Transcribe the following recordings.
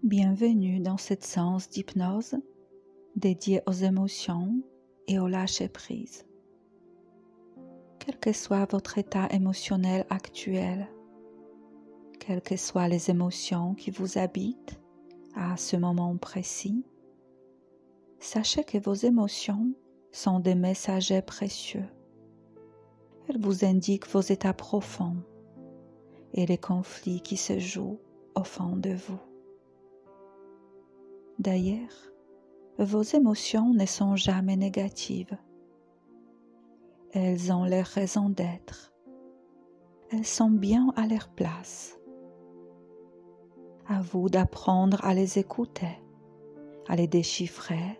Bienvenue dans cette séance d'hypnose dédiée aux émotions et au lâcher-prise. Quel que soit votre état émotionnel actuel, quelles que soient les émotions qui vous habitent à ce moment précis, sachez que vos émotions sont des messagers précieux. Elles vous indiquent vos états profonds et les conflits qui se jouent au fond de vous. D'ailleurs, vos émotions ne sont jamais négatives. Elles ont leur raison d'être. Elles sont bien à leur place. À vous d'apprendre à les écouter, à les déchiffrer,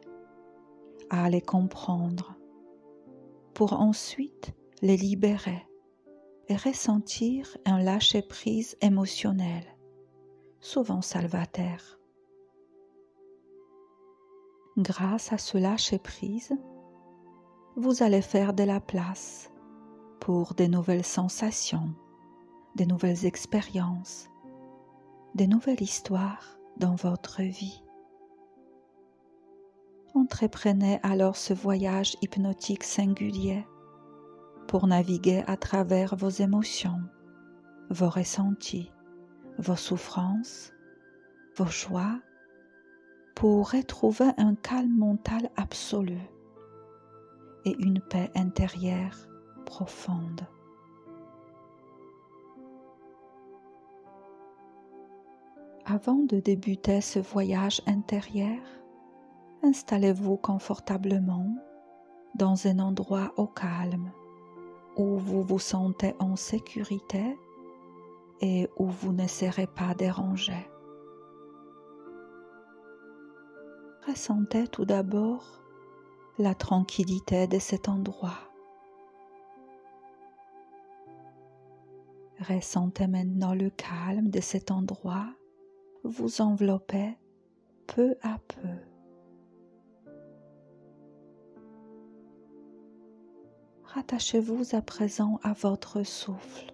à les comprendre, pour ensuite les libérer et ressentir un lâcher-prise émotionnel, souvent salvateur. Grâce à ce lâcher-prise, vous allez faire de la place pour des nouvelles sensations, des nouvelles expériences, des nouvelles histoires dans votre vie. Entreprenez alors ce voyage hypnotique singulier pour naviguer à travers vos émotions, vos ressentis, vos souffrances, vos joies, pour retrouver un calme mental absolu et une paix intérieure profonde. Avant de débuter ce voyage intérieur, installez-vous confortablement dans un endroit au calme où vous vous sentez en sécurité et où vous ne serez pas dérangé. Ressentez tout d'abord la tranquillité de cet endroit. Ressentez maintenant le calme de cet endroit vous envelopper peu à peu. Rattachez-vous à présent à votre souffle,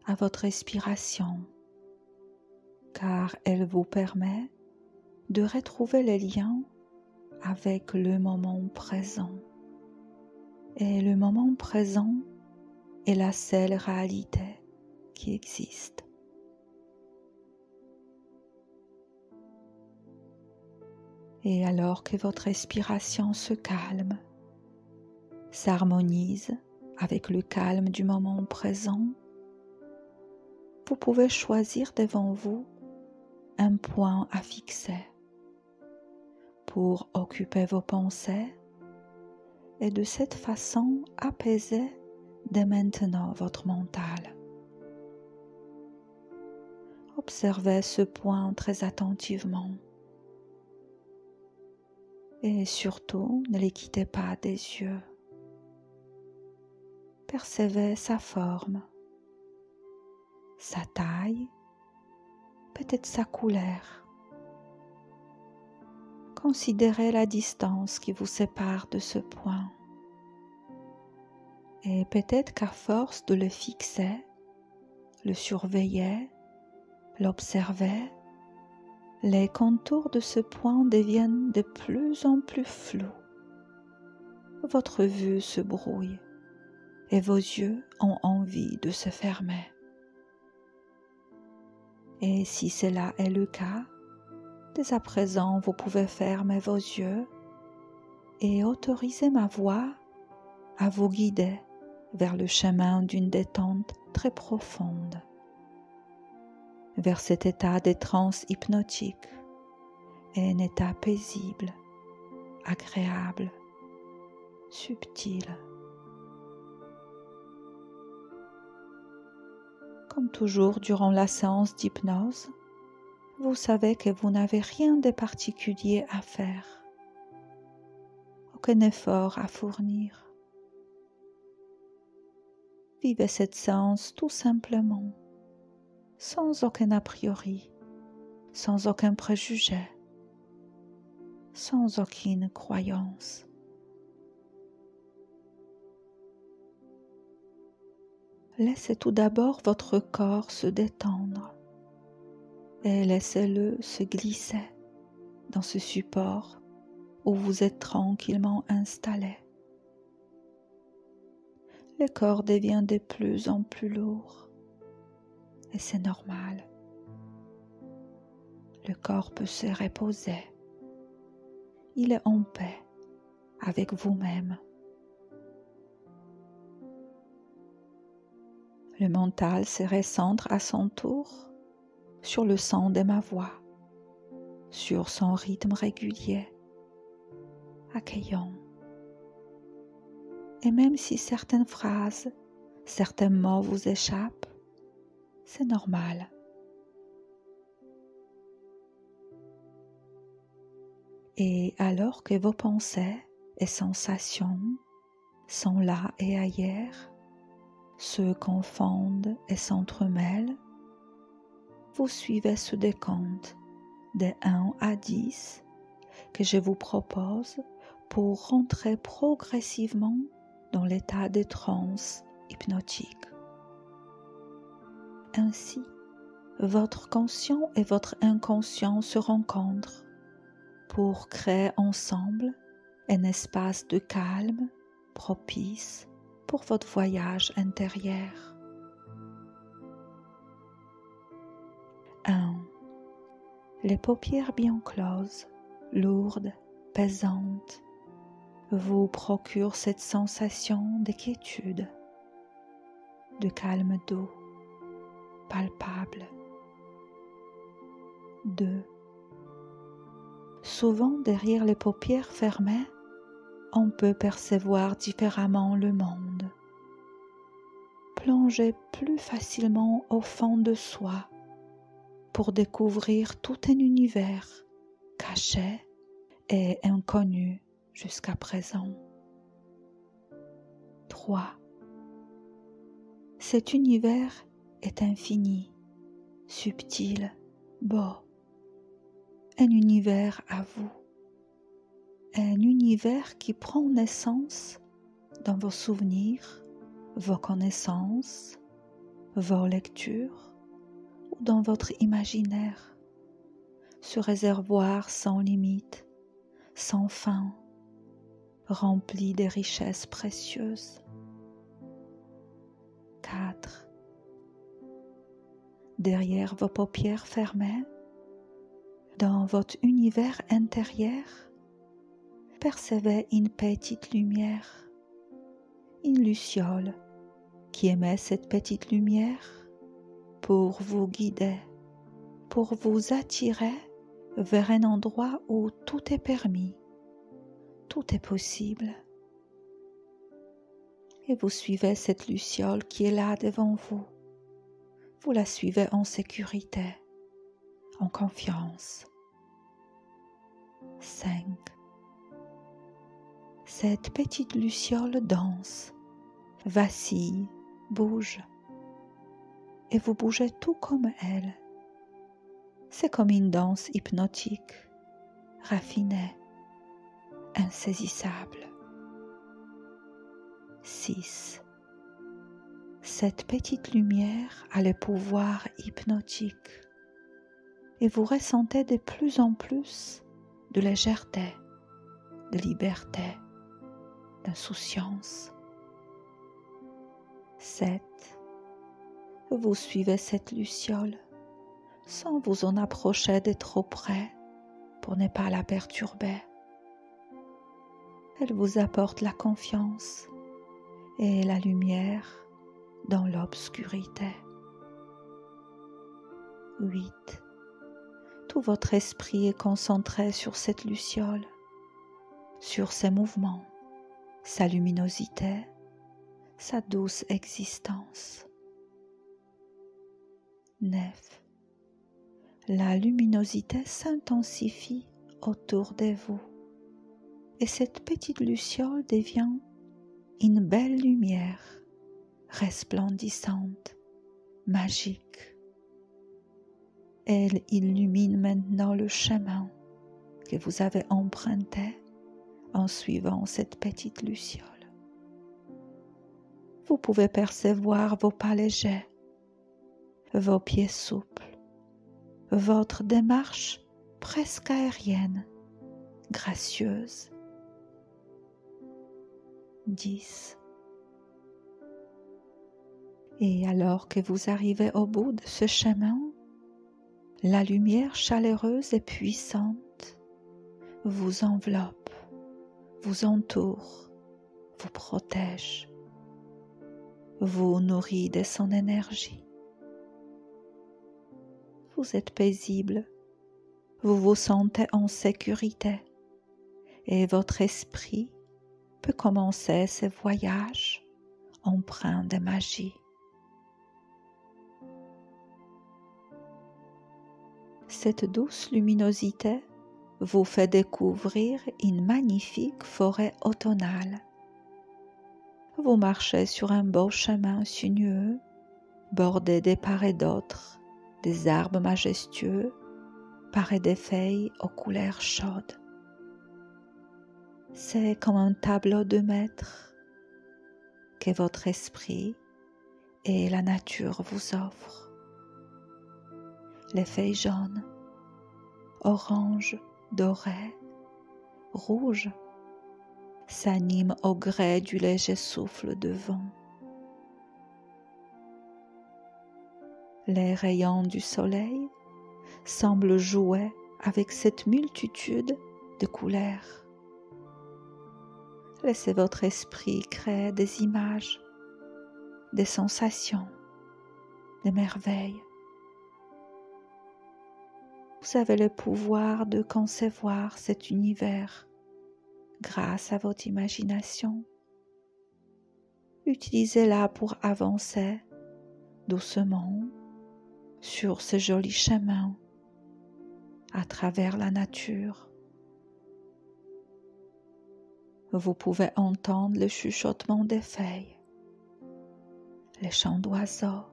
à votre respiration, car elle vous permet de retrouver les liens avec le moment présent. Et le moment présent est la seule réalité qui existe. Et alors que votre respiration se calme, s'harmonise avec le calme du moment présent, vous pouvez choisir devant vous un point à fixer pour occuper vos pensées et de cette façon apaiser dès maintenant votre mental. Observez ce point très attentivement et surtout ne les quittez pas des yeux. Percevez sa forme, sa taille, peut-être sa couleur. Considérez la distance qui vous sépare de ce point. Et peut-être qu'à force de le fixer, le surveiller, l'observer, les contours de ce point deviennent de plus en plus flous. Votre vue se brouille et vos yeux ont envie de se fermer. Et si cela est le cas, dès à présent vous pouvez fermer vos yeux et autoriser ma voix à vous guider vers le chemin d'une détente très profonde, vers cet état de transe hypnotique et un état paisible, agréable, subtil. Comme toujours durant la séance d'hypnose, vous savez que vous n'avez rien de particulier à faire, aucun effort à fournir. Vivez cette séance tout simplement, sans aucun a priori, sans aucun préjugé, sans aucune croyance. Laissez tout d'abord votre corps se détendre et laissez-le se glisser dans ce support où vous êtes tranquillement installé. Le corps devient de plus en plus lourd et c'est normal. Le corps peut se reposer. Il est en paix avec vous-même. Le mental se recentre à son tour sur le son de ma voix, sur son rythme régulier, accueillant. Et même si certaines phrases, certains mots vous échappent, c'est normal. Et alors que vos pensées et sensations sont là et ailleurs, se confondent et s'entremêlent, vous suivez ce décompte de 1 à 10 que je vous propose pour rentrer progressivement dans l'état de transe hypnotique. Ainsi, votre conscient et votre inconscient se rencontrent pour créer ensemble un espace de calme propice pour votre voyage intérieur. 1. Les paupières bien closes, lourdes, pesantes, vous procurent cette sensation de quiétude, de calme doux, palpable. 2. Souvent derrière les paupières fermées, on peut percevoir différemment le monde. Plongez plus facilement au fond de soi pour découvrir tout un univers caché et inconnu jusqu'à présent. 3. Cet univers est infini, subtil, beau. Un univers à vous. Un univers qui prend naissance dans vos souvenirs, vos connaissances, vos lectures ou dans votre imaginaire. Ce réservoir sans limite, sans fin, rempli de richesses précieuses. 4. Derrière vos paupières fermées, dans votre univers intérieur, percevez une petite lumière, une luciole qui émet cette petite lumière pour vous guider, pour vous attirer vers un endroit où tout est permis, tout est possible. Et vous suivez cette luciole qui est là devant vous. Vous la suivez en sécurité, en confiance. 5. Cette petite luciole danse, vacille, bouge, et vous bougez tout comme elle. C'est comme une danse hypnotique, raffinée, insaisissable. 6. Cette petite lumière a le pouvoir hypnotique et vous ressentez de plus en plus de légèreté, de liberté, d'insouciance. 7. Vous suivez cette luciole sans vous en approcher de trop près pour ne pas la perturber. Elle vous apporte la confiance et la lumière dans l'obscurité. 8. Tout votre esprit est concentré sur cette luciole, sur ses mouvements, sa luminosité, sa douce existence. 9. La luminosité s'intensifie autour de vous et cette petite luciole devient une belle lumière resplendissante, magique. Elle illumine maintenant le chemin que vous avez emprunté en suivant cette petite luciole. Vous pouvez percevoir vos pas légers, vos pieds souples, votre démarche presque aérienne, gracieuse. 10. Et alors que vous arrivez au bout de ce chemin, la lumière chaleureuse et puissante vous enveloppe, vous entoure, vous protège, vous nourrit de son énergie. Vous êtes paisible, vous vous sentez en sécurité et votre esprit peut commencer ce voyage empreint de magie. Cette douce luminosité vous fait découvrir une magnifique forêt automnale. Vous marchez sur un beau chemin sinueux, bordé de part et d'autre des arbres majestueux, parés de feuilles aux couleurs chaudes. C'est comme un tableau de maître que votre esprit et la nature vous offrent. Les feuilles jaunes, oranges, dorées, rouges s'animent au gré du léger souffle de vent. Les rayons du soleil semblent jouer avec cette multitude de couleurs. Laissez votre esprit créer des images, des sensations, des merveilles. Vous avez le pouvoir de concevoir cet univers grâce à votre imagination. Utilisez-la pour avancer doucement sur ce joli chemin à travers la nature. Vous pouvez entendre le chuchotement des feuilles, les chants d'oiseaux.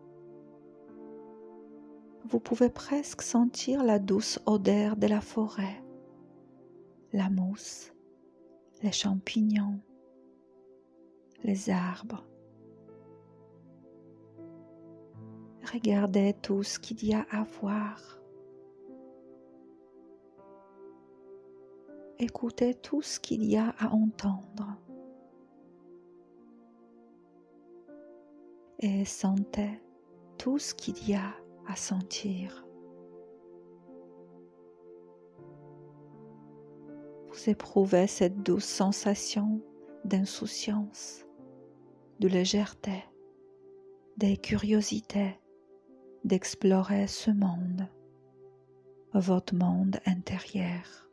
Vous pouvez presque sentir la douce odeur de la forêt, la mousse, les champignons, les arbres. Regardez tout ce qu'il y a à voir. Écoutez tout ce qu'il y a à entendre. Et sentez tout ce qu'il y a à sentir. Vous éprouvez cette douce sensation d'insouciance, de légèreté, de curiosité d'explorer ce monde, votre monde intérieur.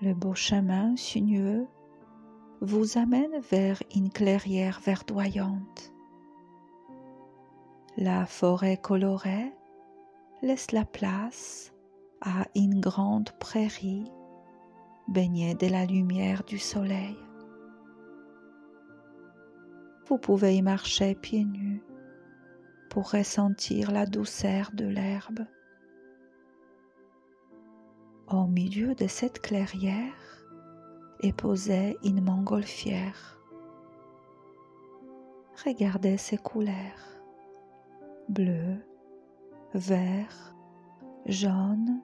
Le beau chemin sinueux vous amène vers une clairière verdoyante. La forêt colorée laisse la place à une grande prairie baignée de la lumière du soleil. Vous pouvez y marcher pieds nus pour ressentir la douceur de l'herbe. Au milieu de cette clairière est posée une montgolfière. Regardez ses couleurs, bleu, vert, jaune,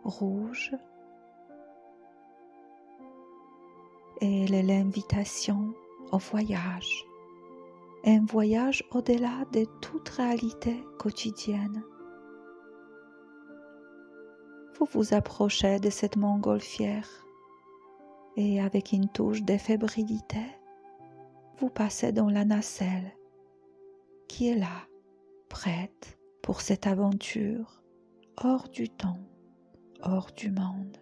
rouge. Elle est l'invitation au voyage, un voyage au-delà de toute réalité quotidienne. Vous vous approchez de cette montgolfière et avec une touche de fébrilité, vous passez dans la nacelle qui est là, prête pour cette aventure hors du temps, hors du monde.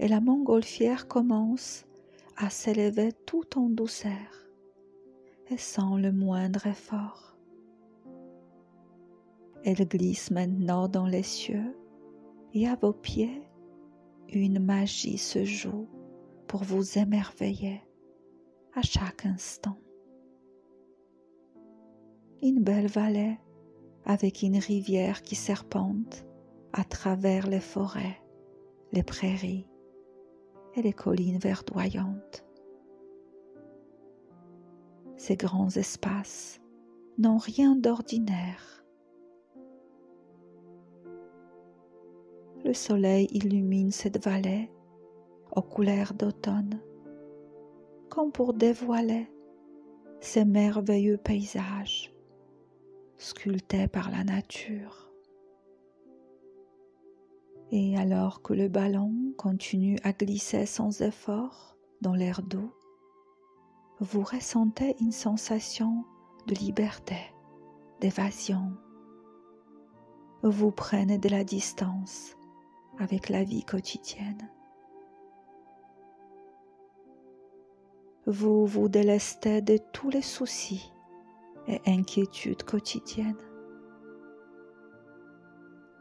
Et la montgolfière commence à s'élever tout en douceur et sans le moindre effort. Elle glisse maintenant dans les cieux et à vos pieds, une magie se joue pour vous émerveiller à chaque instant. Une belle vallée avec une rivière qui serpente à travers les forêts, les prairies et les collines verdoyantes. Ces grands espaces n'ont rien d'ordinaire. Le soleil illumine cette vallée aux couleurs d'automne, comme pour dévoiler ces merveilleux paysages sculptés par la nature. Et alors que le ballon continue à glisser sans effort dans l'air doux, vous ressentez une sensation de liberté, d'évasion. Vous prenez de la distance avec la vie quotidienne. Vous vous délestez de tous les soucis et inquiétudes quotidiennes.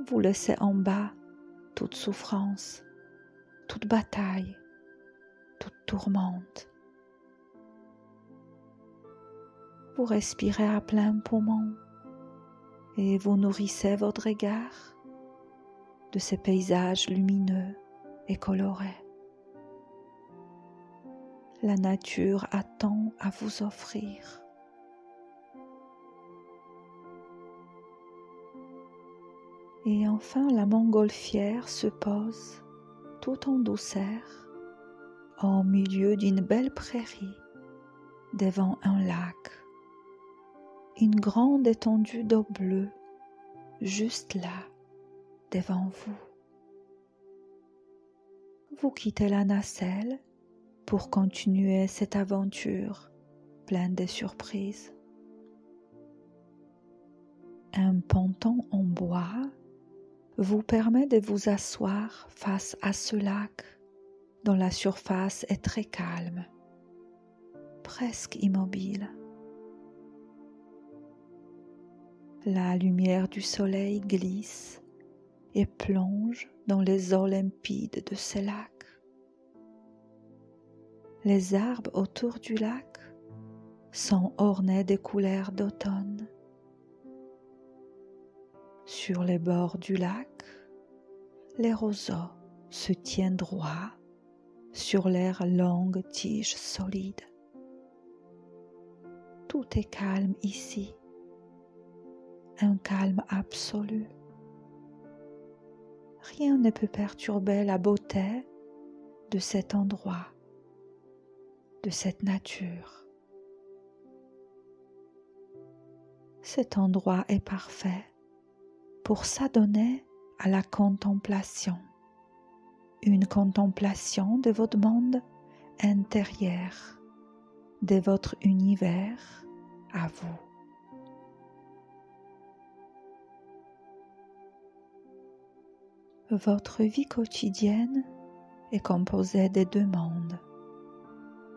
Vous laissez en bas toute souffrance, toute bataille, toute tourmente. Vous respirez à plein poumon et vous nourrissez votre regard de ces paysages lumineux et colorés. La nature a tant à vous offrir. Et enfin, la montgolfière se pose tout en douceur au milieu d'une belle prairie devant un lac. Une grande étendue d'eau bleue juste là, devant vous. Vous quittez la nacelle pour continuer cette aventure pleine de surprises. Un ponton en bois vous permet de vous asseoir face à ce lac dont la surface est très calme, presque immobile. La lumière du soleil glisse et plonge dans les eaux limpides de ce lac. Les arbres autour du lac sont ornés de couleurs d'automne. Sur les bords du lac, les roseaux se tiennent droits sur leurs longues tiges solides. Tout est calme ici, un calme absolu. Rien ne peut perturber la beauté de cet endroit, de cette nature. Cet endroit est parfait pour s'adonner à la contemplation, une contemplation de votre monde intérieur, de votre univers à vous. Votre vie quotidienne est composée de deux mondes.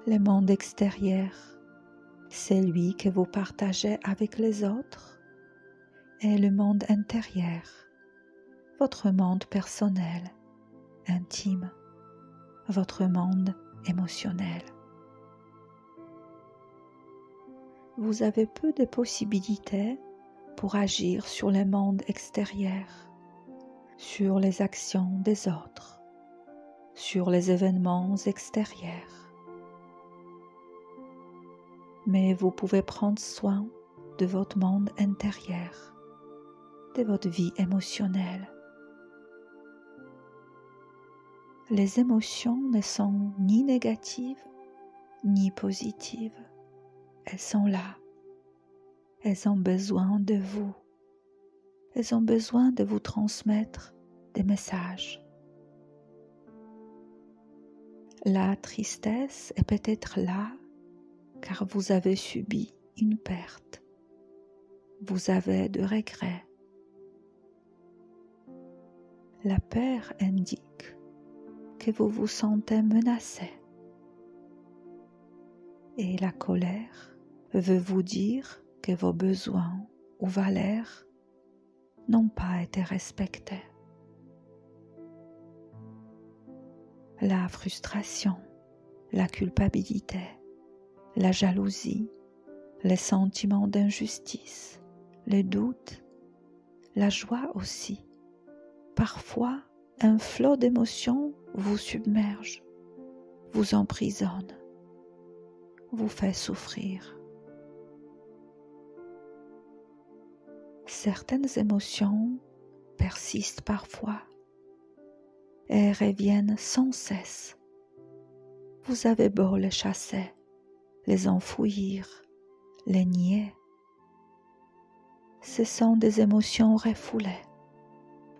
Le monde extérieur, celui que vous partagez avec les autres, et le monde intérieur, votre monde personnel, intime, votre monde émotionnel. Vous avez peu de possibilités pour agir sur le monde extérieur, sur les actions des autres, sur les événements extérieurs. Mais vous pouvez prendre soin de votre monde intérieur, de votre vie émotionnelle. Les émotions ne sont ni négatives ni positives. Elles sont là. Elles ont besoin de vous. Elles ont besoin de vous transmettre des messages. La tristesse est peut-être là car vous avez subi une perte. Vous avez de regrets. La peur indique que vous vous sentez menacé. Et la colère veut vous dire que vos besoins ou valeurs n'ont pas été respectés. La frustration, la culpabilité, la jalousie, les sentiments d'injustice, les doutes, la joie aussi. Parfois, un flot d'émotions vous submerge, vous emprisonne, vous fait souffrir. Certaines émotions persistent parfois et reviennent sans cesse. Vous avez beau les chasser, les enfouir, les nier. Ce sont des émotions refoulées,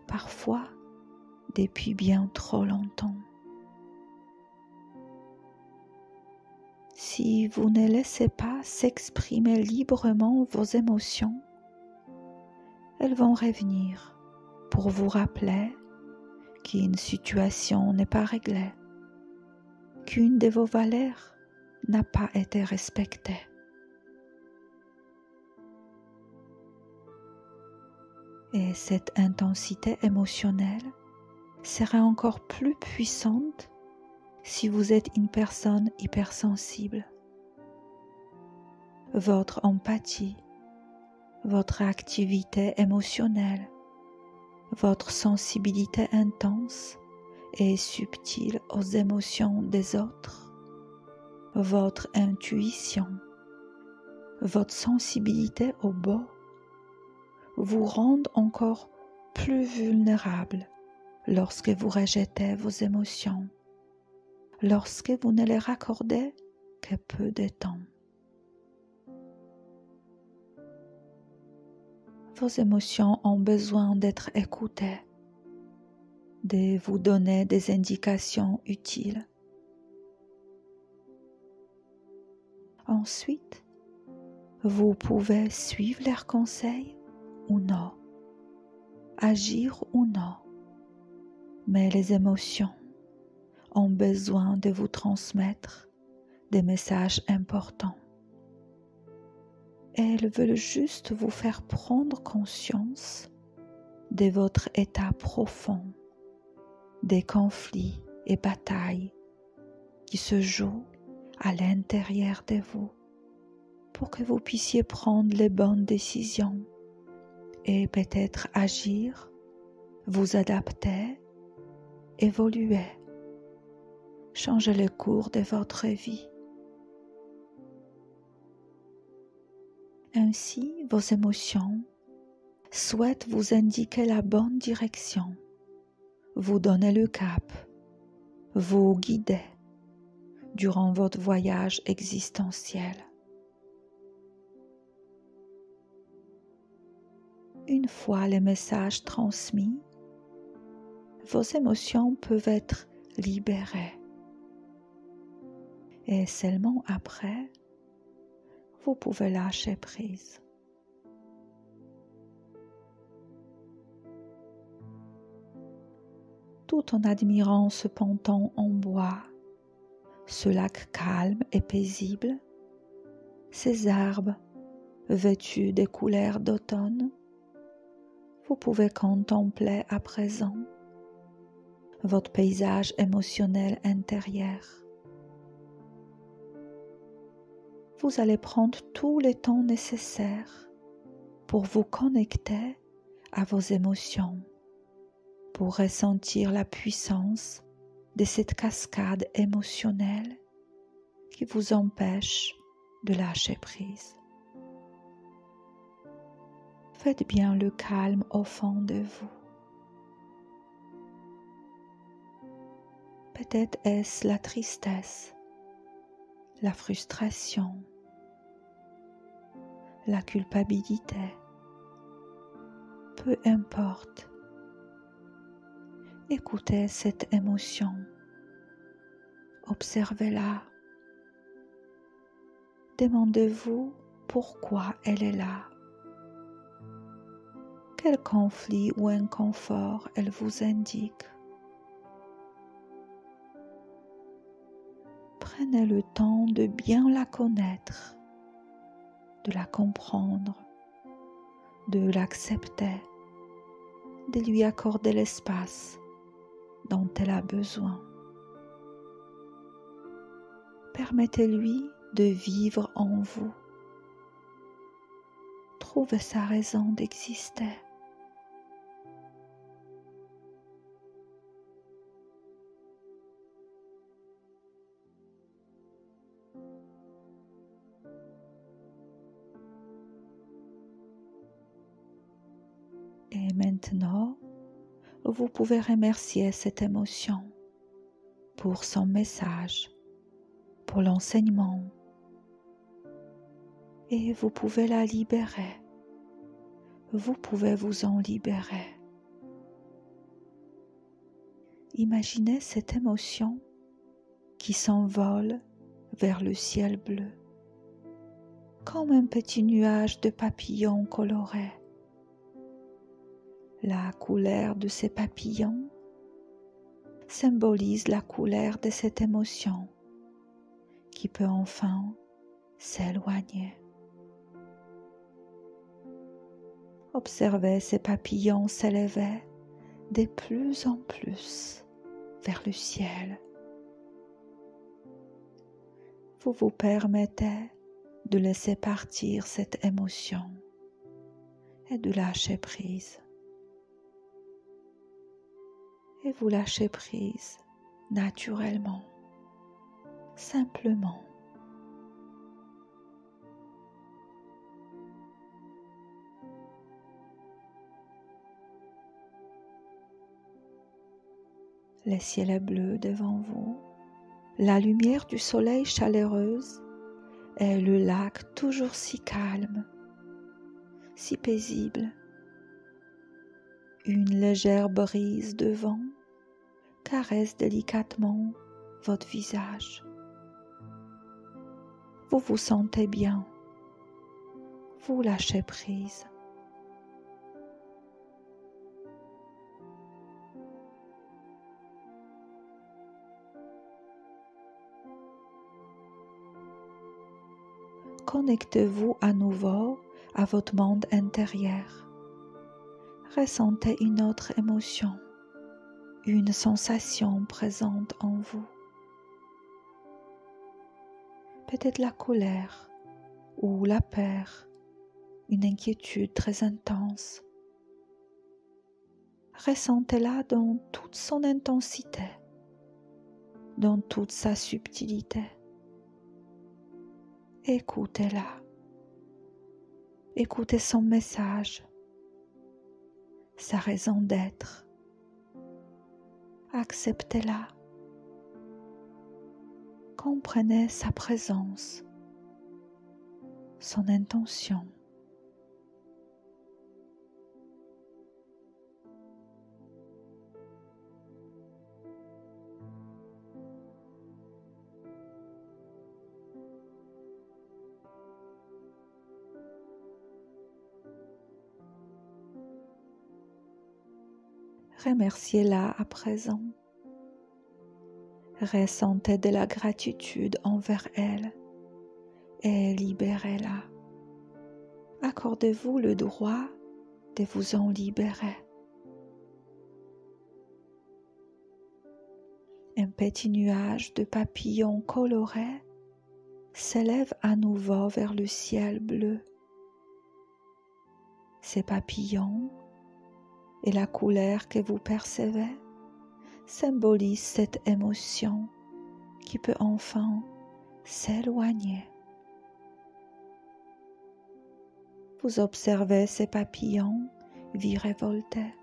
parfois depuis bien trop longtemps. Si vous ne laissez pas s'exprimer librement vos émotions, elles vont revenir pour vous rappeler qu'une situation n'est pas réglée, qu'une de vos valeurs n'a pas été respectée. Et cette intensité émotionnelle sera encore plus puissante si vous êtes une personne hypersensible. Votre empathie, votre activité émotionnelle, votre sensibilité intense et subtile aux émotions des autres, votre intuition, votre sensibilité au beau vous rendent encore plus vulnérable lorsque vous rejetez vos émotions, lorsque vous ne les raccordez que peu de temps. Vos émotions ont besoin d'être écoutées, de vous donner des indications utiles. Ensuite, vous pouvez suivre leurs conseils ou non, agir ou non, mais les émotions ont besoin de vous transmettre des messages importants. Elles veulent juste vous faire prendre conscience de votre état profond, des conflits et batailles qui se jouent à l'intérieur de vous pour que vous puissiez prendre les bonnes décisions et peut-être agir, vous adapter, évoluer, changer le cours de votre vie. Ainsi, vos émotions souhaitent vous indiquer la bonne direction, vous donner le cap, vous guider durant votre voyage existentiel. Une fois les messages transmis, vos émotions peuvent être libérées. Et seulement après, vous pouvez lâcher prise. Tout en admirant ce ponton en bois, ce lac calme et paisible, ces arbres vêtus des couleurs d'automne, vous pouvez contempler à présent votre paysage émotionnel intérieur. Vous allez prendre tout le temps nécessaire pour vous connecter à vos émotions, pour ressentir la puissance de cette cascade émotionnelle qui vous empêche de lâcher prise. Faites bien le calme au fond de vous. Peut-être est-ce la tristesse, la frustration, la culpabilité. Peu importe. Écoutez cette émotion. Observez-la. Demandez-vous pourquoi elle est là. Quel conflit ou inconfort elle vous indique. Prenez le temps de bien la connaître, de la comprendre, de l'accepter, de lui accorder l'espace dont elle a besoin. Permettez-lui de vivre en vous. Trouvez sa raison d'exister. Maintenant, vous pouvez remercier cette émotion pour son message, pour l'enseignement, et vous pouvez la libérer. Vous pouvez vous en libérer. Imaginez cette émotion qui s'envole vers le ciel bleu, comme un petit nuage de papillons colorés. La couleur de ces papillons symbolise la couleur de cette émotion qui peut enfin s'éloigner. Observez ces papillons s'élever de plus en plus vers le ciel. Vous vous permettez de laisser partir cette émotion et de lâcher prise. Et vous lâchez prise naturellement, simplement. Le ciel est bleu devant vous, la lumière du soleil chaleureuse et le lac toujours si calme, si paisible. Une légère brise de vent caresse délicatement votre visage. Vous vous sentez bien, vous lâchez prise. Connectez-vous à nouveau à votre monde intérieur. Ressentez une autre émotion, une sensation présente en vous. Peut-être la colère ou la peur, une inquiétude très intense. Ressentez-la dans toute son intensité, dans toute sa subtilité. Écoutez-la. Écoutez son message, sa raison d'être. Acceptez-la. Comprenez sa présence, son intention. Remerciez-la à présent. Ressentez de la gratitude envers elle et libérez-la. Accordez-vous le droit de vous en libérer. Un petit nuage de papillons colorés s'élève à nouveau vers le ciel bleu. Ces papillons et la couleur que vous percevez symbolisent cette émotion qui peut enfin s'éloigner. Vous observez ces papillons virevolter.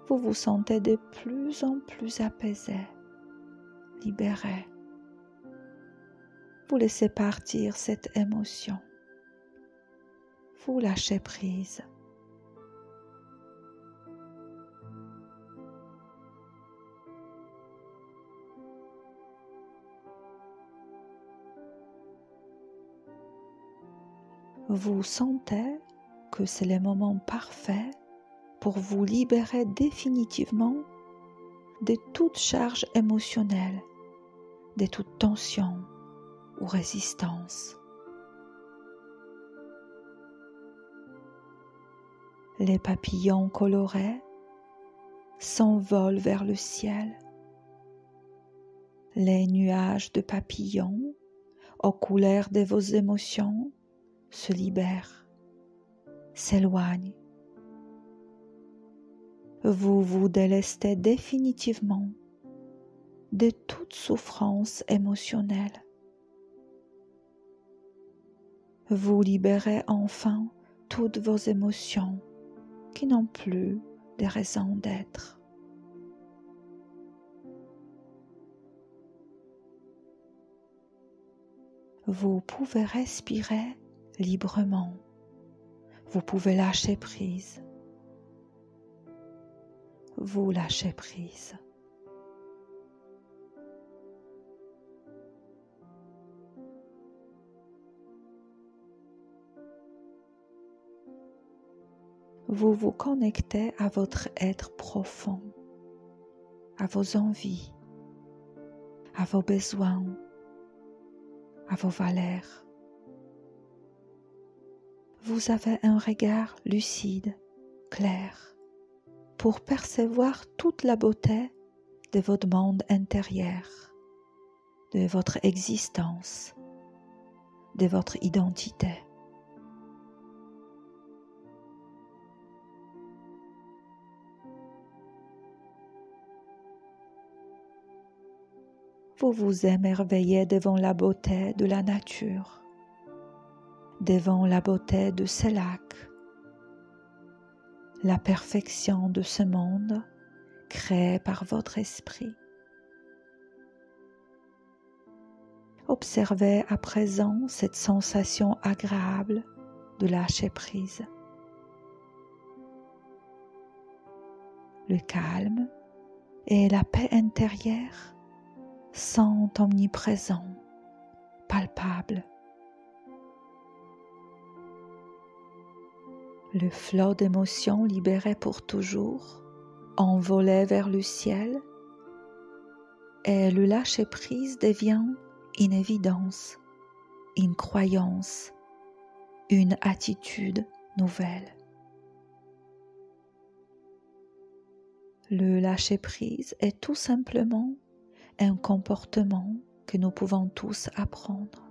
Vous vous sentez de plus en plus apaisé, libéré. Vous laissez partir cette émotion. Vous lâchez prise. Vous sentez que c'est le moment parfait pour vous libérer définitivement de toute charge émotionnelle, de toute tension ou résistance. Les papillons colorés s'envolent vers le ciel. Les nuages de papillons aux couleurs de vos émotions se libèrent, s'éloignent. Vous vous délestez définitivement de toute souffrance émotionnelle. Vous libérez enfin toutes vos émotions qui n'ont plus de raison d'être. Vous pouvez respirer librement. Vous pouvez lâcher prise. Vous lâchez prise. Vous vous connectez à votre être profond, à vos envies, à vos besoins, à vos valeurs. Vous avez un regard lucide, clair, pour percevoir toute la beauté de votre monde intérieur, de votre existence, de votre identité. Vous vous émerveillez devant la beauté de la nature, devant la beauté de ces lacs, la perfection de ce monde créé par votre esprit. Observez à présent cette sensation agréable de lâcher prise. Le calme et la paix intérieure sont omniprésents, palpables. Le flot d'émotions libérées pour toujours, envolé vers le ciel, et le lâcher-prise devient une évidence, une croyance, une attitude nouvelle. Le lâcher-prise est tout simplement un comportement que nous pouvons tous apprendre.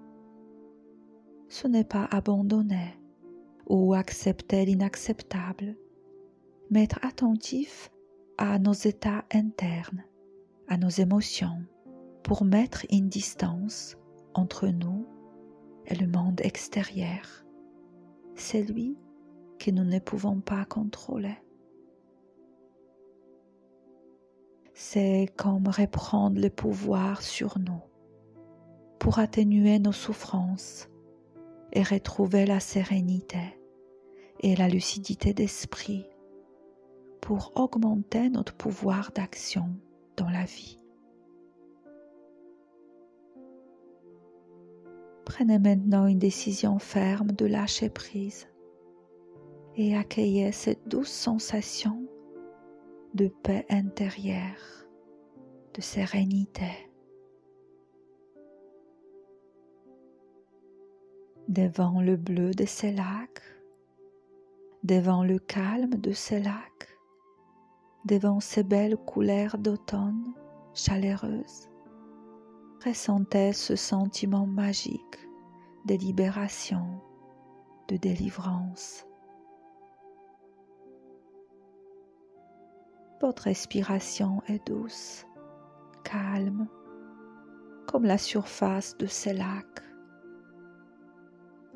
Ce n'est pas abandonner ou accepter l'inacceptable, mais être attentif à nos états internes, à nos émotions, pour mettre une distance entre nous et le monde extérieur, celui que nous ne pouvons pas contrôler. C'est comme reprendre le pouvoir sur nous pour atténuer nos souffrances et retrouver la sérénité et la lucidité d'esprit pour augmenter notre pouvoir d'action dans la vie. Prenez maintenant une décision ferme de lâcher prise et accueillez cette douce sensation de paix intérieure, de sérénité. Devant le bleu de ces lacs, devant le calme de ces lacs, devant ces belles couleurs d'automne chaleureuses, ressentez ce sentiment magique de libération, de délivrance. Votre respiration est douce, calme, comme la surface de ces lacs,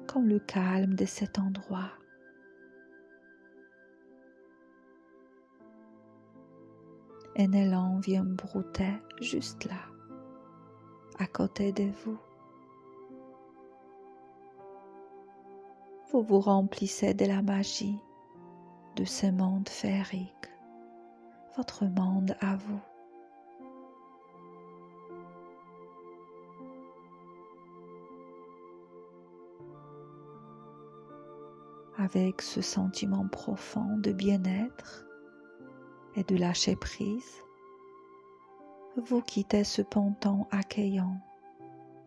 comme le calme de cet endroit. Un élan vient brouter juste là, à côté de vous. Vous vous remplissez de la magie de ce monde féerique, votre monde à vous. Avec ce sentiment profond de bien-être et de lâcher prise, vous quittez ce ponton accueillant,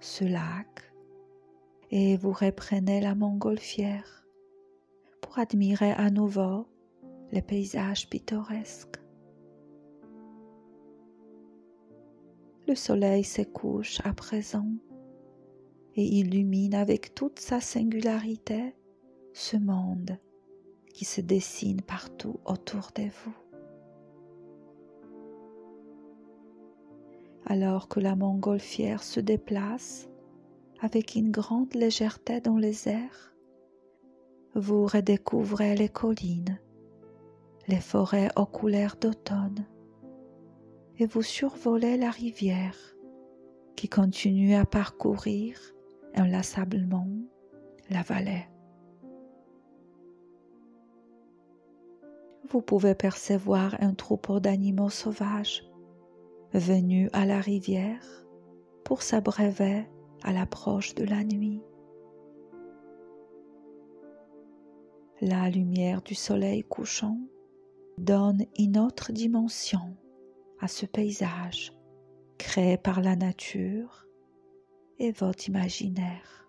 ce lac, et vous reprenez la montgolfière pour admirer à nouveau les paysages pittoresques. Le soleil se couche à présent et illumine avec toute sa singularité ce monde qui se dessine partout autour de vous. Alors que la montgolfière se déplace avec une grande légèreté dans les airs, vous redécouvrez les collines, les forêts aux couleurs d'automne et vous survolez la rivière qui continue à parcourir inlassablement la vallée. Vous pouvez percevoir un troupeau d'animaux sauvages venus à la rivière pour s'abreuver à l'approche de la nuit. La lumière du soleil couchant donne une autre dimension à ce paysage créé par la nature et votre imaginaire.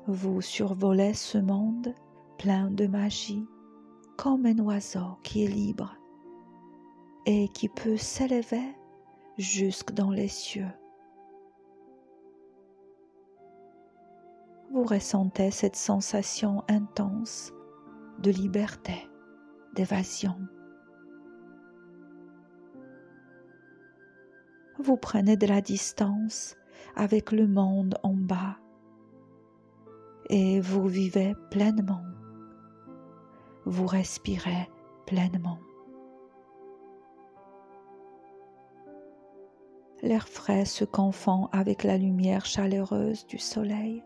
Vous survolez ce monde plein de magie comme un oiseau qui est libre et qui peut s'élever jusque dans les cieux. Vous ressentez cette sensation intense de liberté, d'évasion. Vous prenez de la distance avec le monde en bas et vous vivez pleinement. Vous respirez pleinement. L'air frais se confond avec la lumière chaleureuse du soleil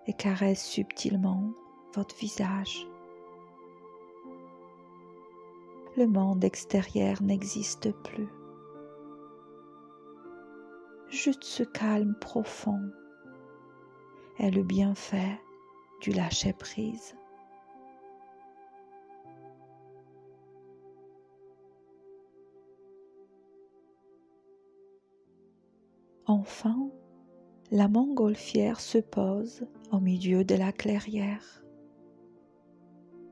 et caresse subtilement votre visage. Le monde extérieur n'existe plus. Juste ce calme profond est le bienfait du lâcher-prise. Enfin, la montgolfière se pose au milieu de la clairière.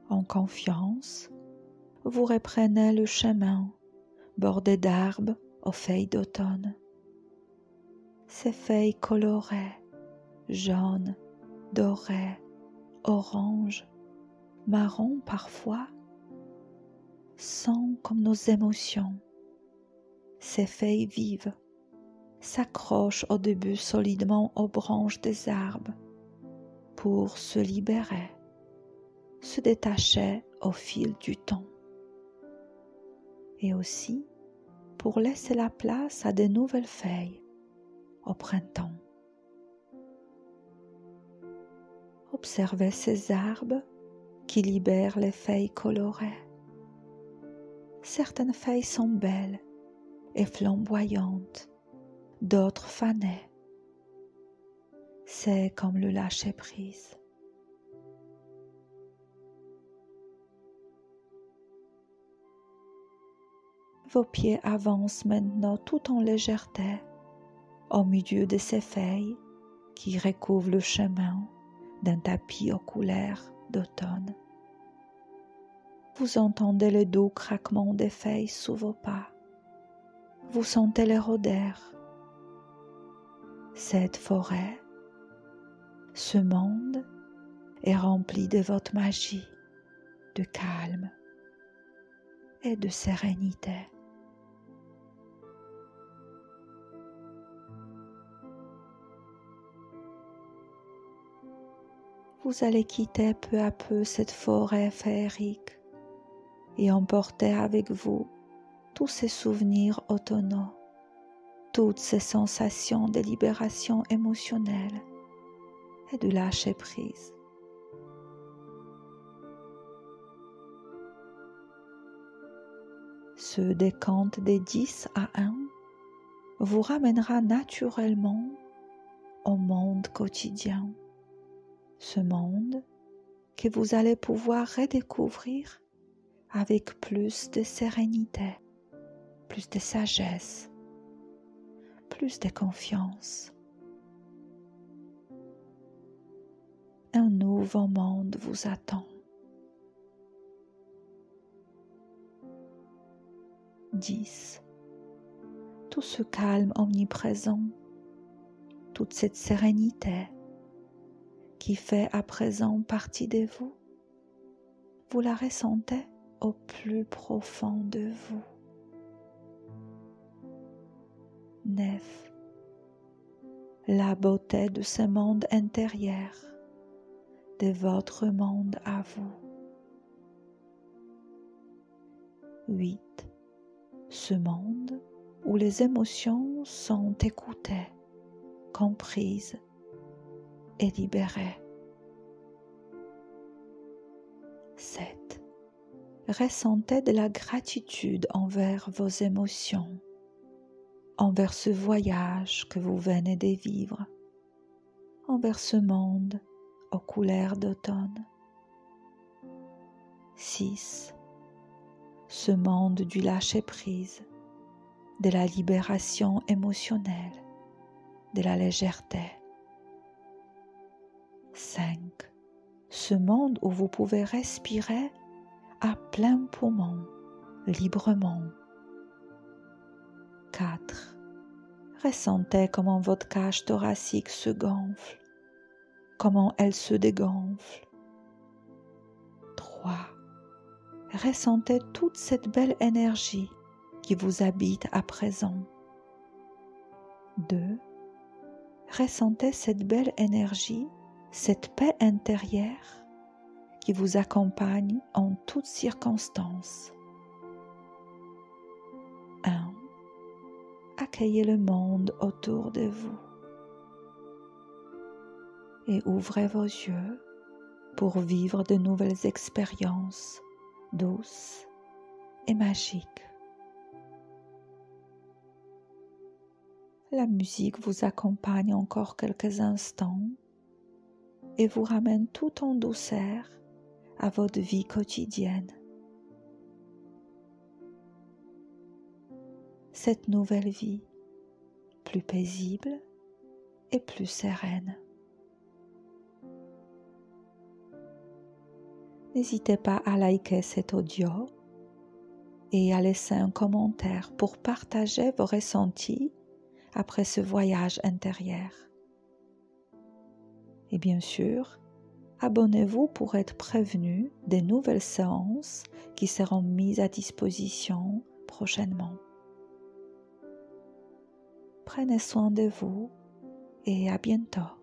En confiance, vous reprenez le chemin bordé d'arbres aux feuilles d'automne. Ces feuilles colorées, jaunes, dorées, oranges, marron parfois, sont comme nos émotions. Ces feuilles vives s'accrochent au début solidement aux branches des arbres pour se libérer, se détacher au fil du temps et aussi pour laisser la place à de nouvelles feuilles au printemps. Observez ces arbres qui libèrent les feuilles colorées. Certaines feuilles sont belles et flamboyantes, d'autres fanées. C'est comme le lâcher-prise. Vos pieds avancent maintenant tout en légèreté au milieu de ces feuilles qui recouvrent le chemin d'un tapis aux couleurs d'automne. Vous entendez le doux craquement des feuilles sous vos pas. Vous sentez leur odeur. Cette forêt, ce monde est rempli de votre magie, de calme et de sérénité. Vous allez quitter peu à peu cette forêt féerique et emporter avec vous tous ces souvenirs automnaux, toutes ces sensations de libération émotionnelle et de lâcher prise. Ce décompte des 10 à 1 vous ramènera naturellement au monde quotidien, ce monde que vous allez pouvoir redécouvrir avec plus de sérénité, plus de sagesse, plus de confiance. Un nouveau monde vous attend. 10. Tout ce calme omniprésent, toute cette sérénité qui fait à présent partie de vous, vous la ressentez au plus profond de vous. 9. La beauté de ce monde intérieur, de votre monde à vous, 8. Ce monde où les émotions sont écoutées, comprises et libérées. 7. Ressentez de la gratitude envers vos émotions, envers ce voyage que vous venez de vivre, envers ce monde aux couleurs d'automne. 6. Ce monde du lâcher-prise, de la libération émotionnelle, de la légèreté. 5. Ce monde où vous pouvez respirer à plein poumon, librement. 4. Ressentez comment votre cage thoracique se gonfle, comment elle se dégonfle. 3. Ressentez toute cette belle énergie qui vous habite à présent. 2. Ressentez cette belle énergie, cette paix intérieure qui vous accompagne en toutes circonstances. 1. Accueillez le monde autour de vous et ouvrez vos yeux pour vivre de nouvelles expériences douces et magiques. La musique vous accompagne encore quelques instants et vous ramène tout en douceur à votre vie quotidienne. Cette nouvelle vie, plus paisible et plus sereine. N'hésitez pas à liker cet audio et à laisser un commentaire pour partager vos ressentis après ce voyage intérieur. Et bien sûr, abonnez-vous pour être prévenu des nouvelles séances qui seront mises à disposition prochainement. Prenez soin de vous et à bientôt.